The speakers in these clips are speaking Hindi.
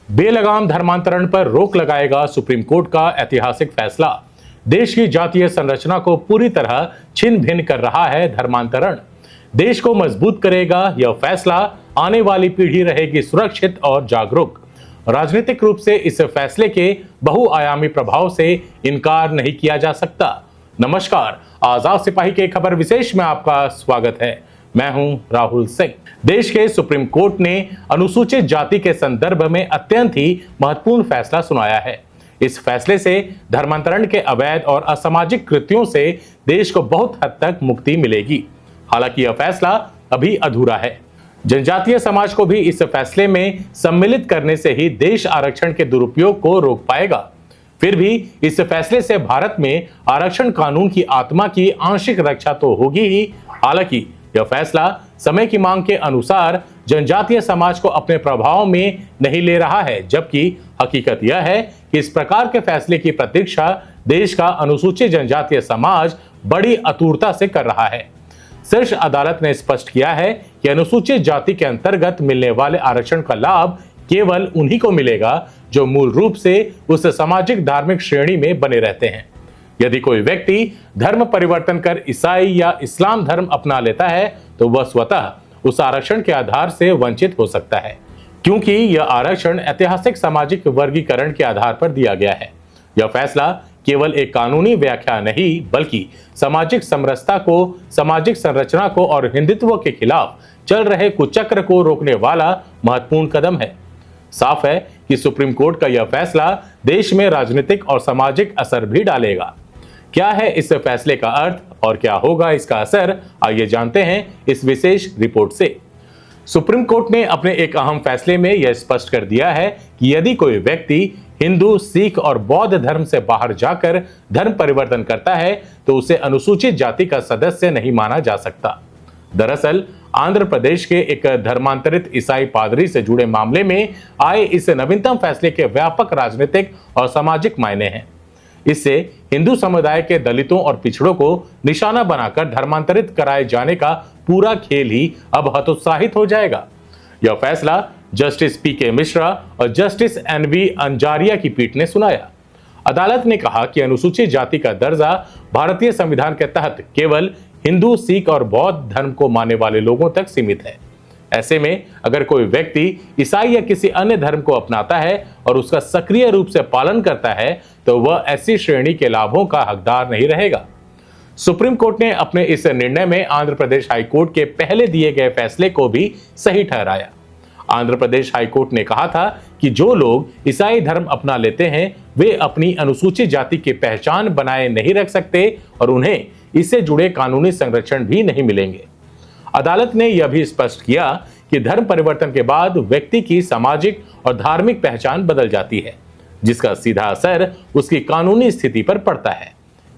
बेलगाम धर्मांतरण पर रोक लगाएगा सुप्रीम कोर्ट का ऐतिहासिक फैसला। देश की जातीय संरचना को पूरी तरह छिन्न भिन्न कर रहा है धर्मांतरण। देश को मजबूत करेगा यह फैसला, आने वाली पीढ़ी रहेगी सुरक्षित और जागरूक। राजनीतिक रूप से इस फैसले के बहुआयामी प्रभाव से इनकार नहीं किया जा सकता। नमस्कार, आजाद सिपाही के खबर विशेष में आपका स्वागत है। मैं हूं राहुल सिंह। देश के सुप्रीम कोर्ट ने अनुसूचित जाति के संदर्भ में अत्यंत ही महत्वपूर्ण फैसला सुनाया है। इस फैसले से धर्मांतरण के अवैध और असामाजिक कृत्यों से देश को बहुत हद तक मुक्ति मिलेगी। हालांकि यह फैसला अभी अधूरा है। जनजातीय समाज को भी इस फैसले में सम्मिलित करने से ही देश आरक्षण के दुरुपयोग को रोक पाएगा। फिर भी इस फैसले से भारत में आरक्षण कानून की आत्मा की आंशिक रक्षा तो होगी ही। हालांकि यह फैसला समय की मांग के अनुसार जनजातीय समाज को अपने प्रभाव में नहीं ले रहा है, जबकि हकीकत यह है कि इस प्रकार के फैसले की प्रतीक्षा देश का अनुसूचित जनजातीय समाज बड़ी आतुरता से कर रहा है। शीर्ष अदालत ने स्पष्ट किया है कि अनुसूचित जाति के अंतर्गत मिलने वाले आरक्षण का लाभ केवल उन्हीं को मिलेगा जो मूल रूप से उस सामाजिक धार्मिक श्रेणी में बने रहते हैं। यदि कोई व्यक्ति धर्म परिवर्तन कर ईसाई या इस्लाम धर्म अपना लेता है तो वह स्वतः उस आरक्षण के आधार से वंचित हो सकता है, क्योंकि यह आरक्षण ऐतिहासिक सामाजिक वर्गीकरण के आधार पर दिया गया है। यह फैसला केवल एक कानूनी व्याख्या नहीं, बल्कि सामाजिक समरसता को, सामाजिक संरचना को और हिंदुत्व के खिलाफ चल रहे कुचक्र को रोकने वाला महत्वपूर्ण कदम है। साफ है कि सुप्रीम कोर्ट का यह फैसला देश में राजनीतिक और सामाजिक असर भी डालेगा। क्या है इस फैसले का अर्थ और क्या होगा इसका असर, आइए जानते हैं इस विशेष रिपोर्ट से। सुप्रीम कोर्ट ने अपने एक अहम फैसले में यह स्पष्ट कर दिया है कि यदि कोई व्यक्ति हिंदू, सिख और बौद्ध धर्म से बाहर जाकर धर्म परिवर्तन करता है तो उसे अनुसूचित जाति का सदस्य नहीं माना जा सकता। दरअसल आंध्र प्रदेश के एक धर्मांतरित ईसाई पादरी से जुड़े मामले में आए इस नवीनतम फैसले के व्यापक राजनीतिक और सामाजिक मायने हैं। इससे हिंदू समुदाय के दलितों और पिछड़ों को निशाना बनाकर धर्मांतरित कराए जाने का पूरा खेल ही अब हतोत्साहित हो जाएगा। यह फैसला जस्टिस पी.के. मिश्रा और जस्टिस एन.वी. अंजारिया की पीठ ने सुनाया। अदालत ने कहा कि अनुसूचित जाति का दर्जा भारतीय संविधान के तहत केवल हिंदू, सिख और बौद्ध धर्म को मानने वाले लोगों तक सीमित है। ऐसे में अगर कोई व्यक्ति ईसाई या किसी अन्य धर्म को अपनाता है और उसका सक्रिय रूप से पालन करता है तो वह ऐसी श्रेणी के लाभों का हकदार नहीं रहेगा। सुप्रीम कोर्ट ने अपने इस निर्णय में आंध्र प्रदेश हाई कोर्ट के पहले दिए गए फैसले को भी सही ठहराया। आंध्र प्रदेश हाई कोर्ट ने कहा था कि जो लोग ईसाई धर्म अपना लेते हैं वे अपनी अनुसूचित जाति की पहचान बनाए नहीं रख सकते और उन्हें इससे जुड़े कानूनी संरक्षण भी नहीं मिलेंगे। अदालत ने यह भी स्पष्ट किया कि धर्म परिवर्तन के बाद व्यक्ति की सामाजिक और धार्मिक पहचान बदल जाती है, जिसका सीधा असर उसकी कानूनी स्थिति पर पड़ता है।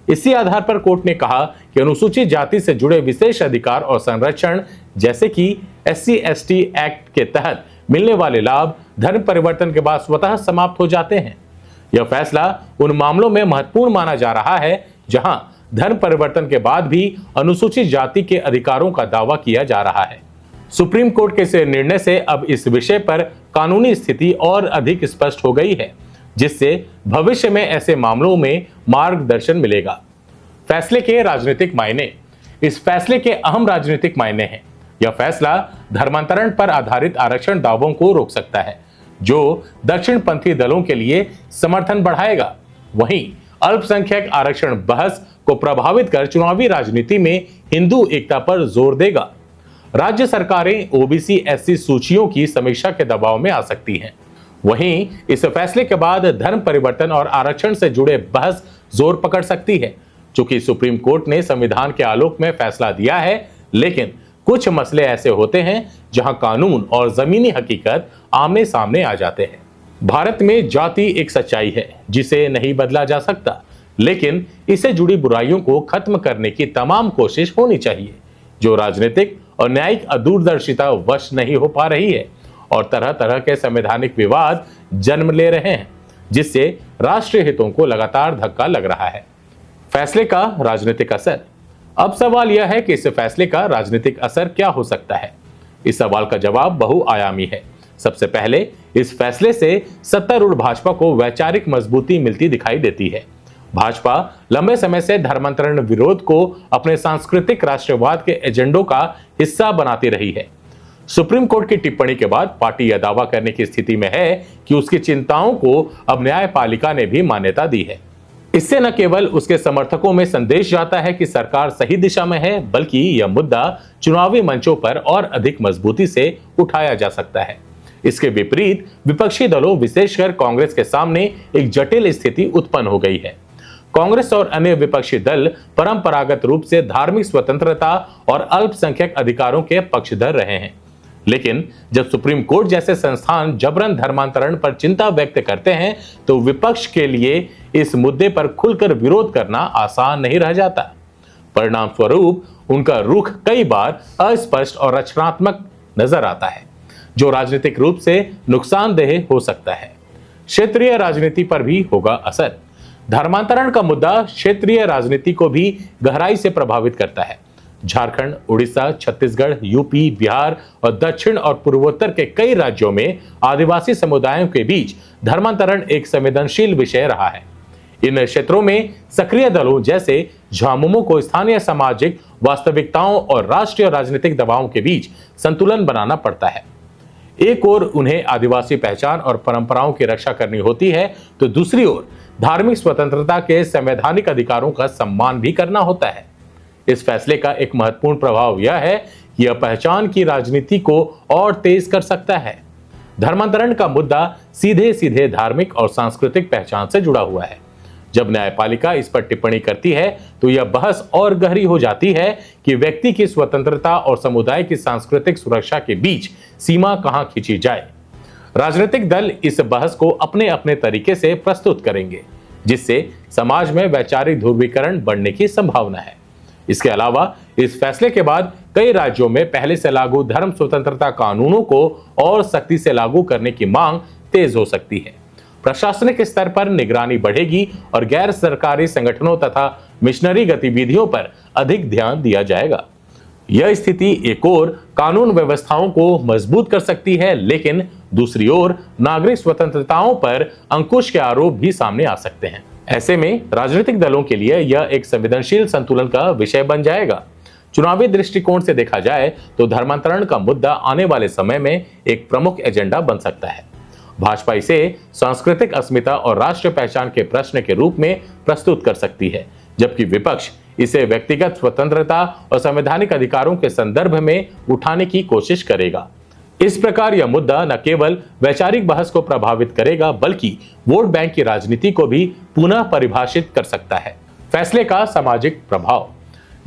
इसी आधार पर कोर्ट ने कहा कि अनुसूचित जाति से जुड़े विशेष अधिकार और संरक्षण जैसे कि SC/ST एक्ट के तहत मिलने वाले लाभ धर्म परिवर्तन के बाद स्वतः समाप्त हो जाते हैं। यह फैसला उन मामलों में महत्वपूर्ण माना जा रहा है जहां धर्म परिवर्तन के बाद भी अनुसूचित जाति के अधिकारों का दावा किया जा रहा है। सुप्रीम कोर्ट के इस निर्णय से अब इस विषय पर कानूनी स्थिति और अधिक स्पष्ट हो गई है, जिससे भविष्य में ऐसे मामलों में मार्गदर्शन मिलेगा। फैसले के राजनीतिक मायने। इस फैसले के अहम राजनीतिक मायने हैं। यह फैसला धर्मांतरण पर आधारित आरक्षण दावों को रोक सकता है, जो दक्षिणपंथी दलों के लिए समर्थन बढ़ाएगा। वहीं अल्पसंख्यक आरक्षण बहस को प्रभावित कर चुनावी राजनीति में हिंदू एकता पर जोर देगा। राज्य सरकारें ओबीसी SC सूचियों की समीक्षा के दबाव में आ सकती हैं। वहीं इस फैसले के बाद धर्म परिवर्तन और आरक्षण से जुड़े बहस जोर पकड़ सकती है। चूंकि सुप्रीम कोर्ट ने संविधान के आलोक में फैसला दिया है, लेकिन कुछ मसले ऐसे होते हैं जहां कानून और जमीनी हकीकत आमने सामने आ जाते हैं। भारत में जाति एक सच्चाई है जिसे नहीं बदला जा सकता, लेकिन इससे जुड़ी बुराइयों को खत्म करने की तमाम कोशिश होनी चाहिए, जो राजनीतिक और न्यायिक अदूरदर्शिता वश नहीं हो पा रही है और तरह तरह के संवैधानिक विवाद जन्म ले रहे हैं, जिससे राष्ट्रीय हितों को लगातार धक्का लग रहा है। फैसले का राजनीतिक असर। अब सवाल यह है कि इस फैसले का राजनीतिक असर क्या हो सकता है। इस सवाल का जवाब बहुआयामी है। सबसे पहले इस फैसले से सत्तारूढ़ भाजपा को वैचारिक मजबूती मिलती दिखाई देती है। भाजपा लंबे समय से धर्मांतरण विरोध को अपने सांस्कृतिक राष्ट्रवाद के एजेंडों का हिस्सा बनाती रही है। सुप्रीम कोर्ट की टिप्पणी के बाद पार्टी यह दावा करने की स्थिति में है कि उसकी चिंताओं को अब न्यायपालिका ने भी मान्यता दी है। इससे न केवल उसके समर्थकों में संदेश जाता है कि सरकार सही दिशा में है, बल्कि यह मुद्दा चुनावी मंचों पर और अधिक मजबूती से उठाया जा सकता है। इसके विपरीत विपक्षी दलों, विशेषकर कांग्रेस के सामने एक जटिल स्थिति उत्पन्न हो गई है। कांग्रेस और अन्य विपक्षी दल परंपरागत रूप से धार्मिक स्वतंत्रता और अल्पसंख्यक अधिकारों के पक्षधर रहे हैं, लेकिन जब सुप्रीम कोर्ट जैसे संस्थान जबरन धर्मांतरण पर चिंता व्यक्त करते हैं तो विपक्ष के लिए इस मुद्दे पर खुलकर विरोध करना आसान नहीं रह जाता। परिणाम स्वरूप उनका रुख कई बार अस्पष्ट और रचनात्मक नजर आता है, जो राजनीतिक रूप से नुकसानदेह हो सकता है। क्षेत्रीय राजनीति पर भी होगा असर। धर्मांतरण का मुद्दा क्षेत्रीय राजनीति को भी गहराई से प्रभावित करता है। झारखंड, उड़ीसा, छत्तीसगढ़, यूपी, बिहार और दक्षिण और पूर्वोत्तर के कई राज्यों में आदिवासी समुदायों के बीच धर्मांतरण एक संवेदनशील विषय रहा है। इन क्षेत्रों में सक्रिय दलों जैसे झामुमो को स्थानीय सामाजिक वास्तविकताओं और राष्ट्रीय राजनीतिक दबावों के बीच संतुलन बनाना पड़ता है। एक ओर उन्हें आदिवासी पहचान और परंपराओं की रक्षा करनी होती है, तो दूसरी ओर धार्मिक स्वतंत्रता के संवैधानिक अधिकारों का सम्मान भी करना होता है। इस फैसले का एक महत्वपूर्ण प्रभाव यह है कि यह पहचान की राजनीति को और तेज कर सकता है। धर्मांतरण का मुद्दा सीधे सीधे धार्मिक और सांस्कृतिक पहचान से जुड़ा हुआ है। जब न्यायपालिका इस पर टिप्पणी करती है तो यह बहस और गहरी हो जाती है कि व्यक्ति की स्वतंत्रता और समुदाय की सांस्कृतिक सुरक्षा के बीच सीमा कहां खींची जाए। राजनीतिक दल इस बहस को अपने अपने तरीके से प्रस्तुत करेंगे, जिससे समाज में वैचारिक ध्रुवीकरण बढ़ने की संभावना है। इसके अलावा इस फैसले के बाद कई राज्यों में पहले से लागू धर्म स्वतंत्रता कानूनों को और सख्ती से लागू करने की मांग तेज हो सकती है। प्रशासनिक स्तर पर निगरानी बढ़ेगी और गैर सरकारी संगठनों तथा मिशनरी गतिविधियों पर अधिक ध्यान दिया जाएगा। यह स्थिति एक ओर कानून व्यवस्थाओं को मजबूत कर सकती है, लेकिन दूसरी ओर नागरिक स्वतंत्रताओं पर अंकुश के आरोप भी सामने आ सकते हैं। ऐसे में राजनीतिक दलों के लिए यह एक संवेदनशील संतुलन का विषय बन जाएगा। चुनावी दृष्टिकोण से देखा जाए तो धर्मांतरण का मुद्दा आने वाले समय में एक प्रमुख एजेंडा बन सकता है। भाजपा इसे सांस्कृतिक अस्मिता और राष्ट्रीय पहचान के प्रश्न के रूप में प्रस्तुत कर सकती है, जबकि विपक्ष इसे व्यक्तिगत स्वतंत्रता और संवैधानिक अधिकारों के संदर्भ में उठाने की कोशिश करेगा। इस प्रकार यह मुद्दा न केवल वैचारिक बहस को प्रभावित करेगा, बल्कि वोट बैंक की राजनीति को भी पुनः परिभाषित कर सकता है। फैसले का सामाजिक प्रभाव।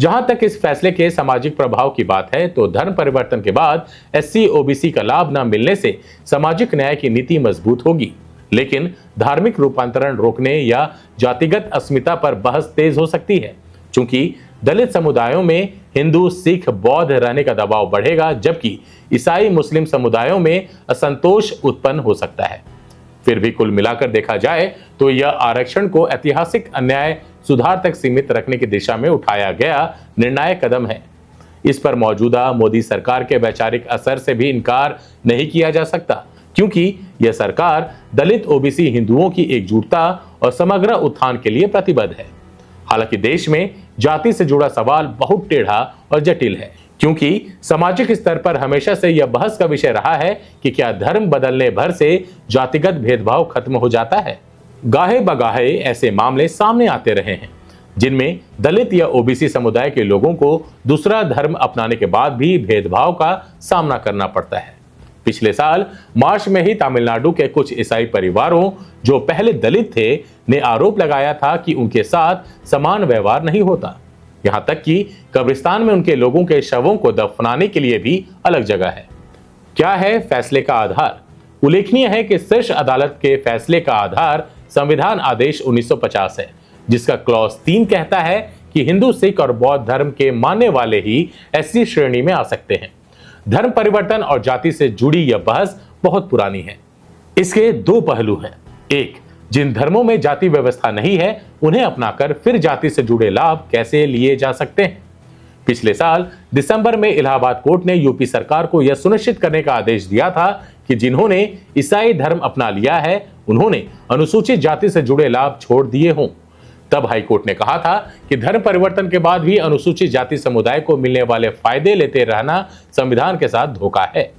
जहां तक इस फैसले के सामाजिक प्रभाव की बात है, तो धर्म परिवर्तन के बाद एससी ओबीसी का लाभ न मिलने से सामाजिक न्याय की नीति मजबूत होगी, लेकिन धार्मिक रूपांतरण रोकने या जातिगत अस्मिता पर बहस तेज हो सकती है। चूंकि दलित समुदायों में हिंदू, सिख, बौद्ध रहने का दबाव बढ़ेगा, जबकि ईसाई मुस्लिम समुदायों में असंतोष उत्पन्न हो सकता है। फिर भी कुल मिलाकर देखा जाए तो यह आरक्षण को ऐतिहासिक अन्याय सुधार तक सीमित रखने की दिशा में उठाया गया निर्णायक कदम है। इस पर मौजूदा मोदी सरकार के वैचारिक असर से भी इनकार नहीं किया जा सकता, क्योंकि यह सरकार दलित, ओबीसी, हिंदुओं की एकजुटता और समग्र उत्थान के लिए प्रतिबद्ध है। हालांकि देश में जाति से जुड़ा सवाल बहुत टेढ़ा और जटिल है, क्योंकि सामाजिक स्तर पर हमेशा से यह बहस का विषय रहा है कि क्या धर्म बदलने भर से जातिगत भेदभाव खत्म हो जाता है। गाहे बगाहे ऐसे मामले सामने आते रहे हैं, जिनमें दलित या ओबीसी समुदाय के लोगों को दूसरा धर्म अपनाने के बाद भी भेदभाव का सामना करना पड़ता है। पिछले साल मार्च में ही तमिलनाडु के कुछ ईसाई परिवारों, जो पहले दलित थे, ने आरोप लगाया था कि उनके साथ समान व्यवहार नहीं होता। यहां तक कि कब्रिस्तान में उनके लोगों के शवों को दफनाने के लिए भी अलग जगह है। क्या है फैसले का आधार? उल्लेखनीय है कि शीर्ष अदालत के फैसले का आधार संविधान आदेश 1950 है, जिसका क्लॉज 3 कहता है कि हिंदू, सिख और बौद्ध धर्म के मानने वाले ही एससी श्रेणी में आ सकते हैं। धर्म परिवर्तन और जाति से जुड़ी यह बहस बहुत पुरानी है। इसके 2 पहलू हैं। एक, जिन धर्मों में जाति व्यवस्था नहीं है, उन्हें अपनाकर फिर जाति से जुड़े लाभ कैसे लिए जा सकते हैं। पिछले साल दिसंबर में इलाहाबाद कोर्ट ने यूपी सरकार को यह सुनिश्चित करने का आदेश दिया था कि जिन्होंने ईसाई धर्म अपना लिया है उन्होंने अनुसूचित जाति से जुड़े लाभ छोड़ दिए हों। तब हाईकोर्ट ने कहा था कि धर्म परिवर्तन के बाद भी अनुसूचित जाति समुदाय को मिलने वाले फायदे लेते रहना संविधान के साथ धोखा है।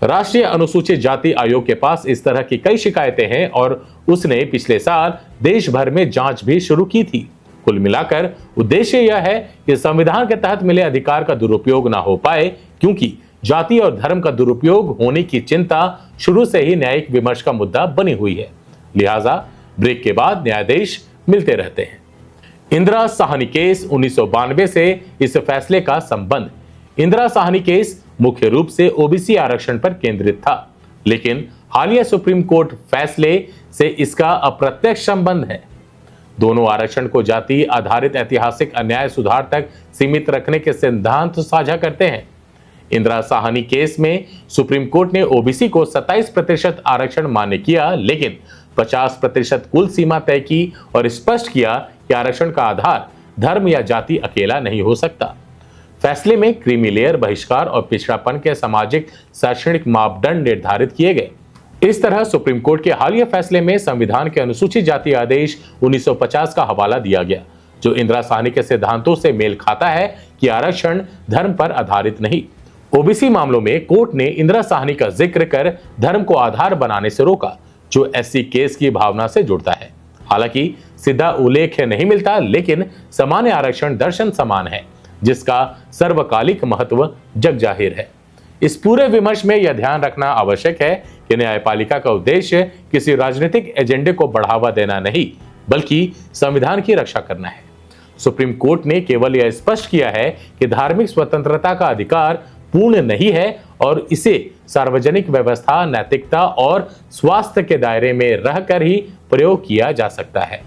राष्ट्रीय अनुसूचित जाति आयोग के पास इस तरह की कई शिकायतें हैं और उसने पिछले साल देश भर में जांच भी शुरू की थी। कुल मिलाकर उद्देश्य यह है कि संविधान के तहत मिले अधिकार का दुरुपयोग ना हो पाए, क्योंकि जाति और धर्म का दुरुपयोग होने की चिंता शुरू से ही न्यायिक विमर्श का मुद्दा बनी हुई है। लिहाजा ब्रेक के बाद न्यायाधीश मिलते रहते हैं। इंदिरा साहनी केस 1992 से इस फैसले का संबंध। इंदिरा साहनी केस मुख्य रूप से ओबीसी आरक्षण पर केंद्रित था, लेकिन हालिया सुप्रीम कोर्ट फैसले से इसका अप्रत्यक्ष संबंध है। दोनों आरक्षण को जाति आधारित ऐतिहासिक अन्याय सुधार तक सीमित रखने के सिद्धांत साझा करते हैं। इंदिरा साहनी केस में सुप्रीम कोर्ट ने ओबीसी को 27% आरक्षण मान्य किया, लेकिन 50% कुल सीमा तय की और स्पष्ट किया कि आरक्षण का आधार धर्म या जाति अकेला नहीं हो सकता। फैसले में क्रीमी लेयर, बहिष्कार और पिछड़ापन के सामाजिक शैक्षणिक मापदंड निर्धारित किए गए। इस तरह सुप्रीम कोर्ट के हालिया फैसले में संविधान के अनुसूचित जाति आदेश 1950 का हवाला दिया गया, जो इंदिरा साहनी के सिद्धांतों से मेल खाता है कि आरक्षण धर्म पर आधारित नहीं। ओबीसी मामलों में कोर्ट ने इंदिरा साहनी का जिक्र कर धर्म को आधार बनाने से रोका, जो एससी केस की भावना से जुड़ता है। हालांकि सीधा उल्लेख नहीं मिलता, लेकिन सामान्य आरक्षण दर्शन समान है, जिसका सर्वकालिक महत्व जग जाहिर है। इस पूरे विमर्श में यह ध्यान रखना आवश्यक है कि न्यायपालिका का उद्देश्य किसी राजनीतिक एजेंडे को बढ़ावा देना नहीं, बल्कि संविधान की रक्षा करना है। सुप्रीम कोर्ट ने केवल यह स्पष्ट किया है कि धार्मिक स्वतंत्रता का अधिकार पूर्ण नहीं है और इसे सार्वजनिक व्यवस्था, नैतिकता और स्वास्थ्य के दायरे में रहकर ही प्रयोग किया जा सकता है।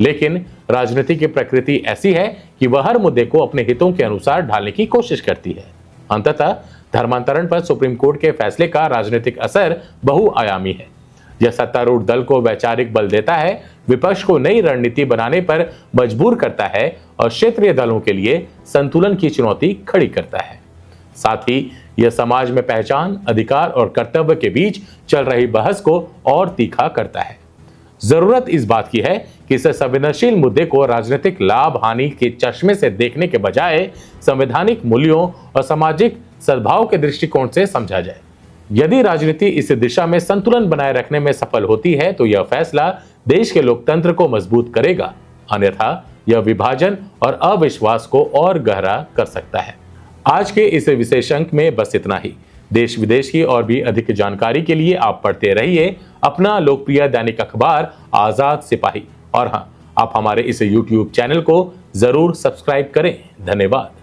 लेकिन राजनीति की प्रकृति ऐसी है कि वह हर मुद्दे को अपने हितों के अनुसार ढालने की कोशिश करती है। अंततः धर्मांतरण पर सुप्रीम कोर्ट के फैसले का राजनीतिक असर बहुआयामी है। यह सत्तारूढ़ दल को वैचारिक बल देता है, विपक्ष को नई रणनीति बनाने पर मजबूर करता है और क्षेत्रीय दलों के लिए संतुलन की चुनौती खड़ी करता है। साथ ही यह समाज में पहचान, अधिकार और कर्तव्य के बीच चल रही बहस को और तीखा करता है। जरूरत इस बात की है कि इस संवेदनशील मुद्दे को राजनीतिक लाभ हानि के चश्मे से देखने के बजाय संवैधानिक मूल्यों और सामाजिक सद्भाव के दृष्टिकोण से समझा जाए। यदि राजनीति इस दिशा में संतुलन बनाए रखने में सफल होती है तो यह फैसला देश के लोकतंत्र को मजबूत करेगा, अन्यथा यह विभाजन और अविश्वास को और गहरा कर सकता है। आज के इस विशेष अंक में बस इतना ही। देश विदेश की और भी अधिक जानकारी के लिए आप पढ़ते रहिए अपना लोकप्रिय दैनिक अखबार आजाद सिपाही। और हाँ, आप हमारे इस YouTube चैनल को जरूर सब्सक्राइब करें। धन्यवाद।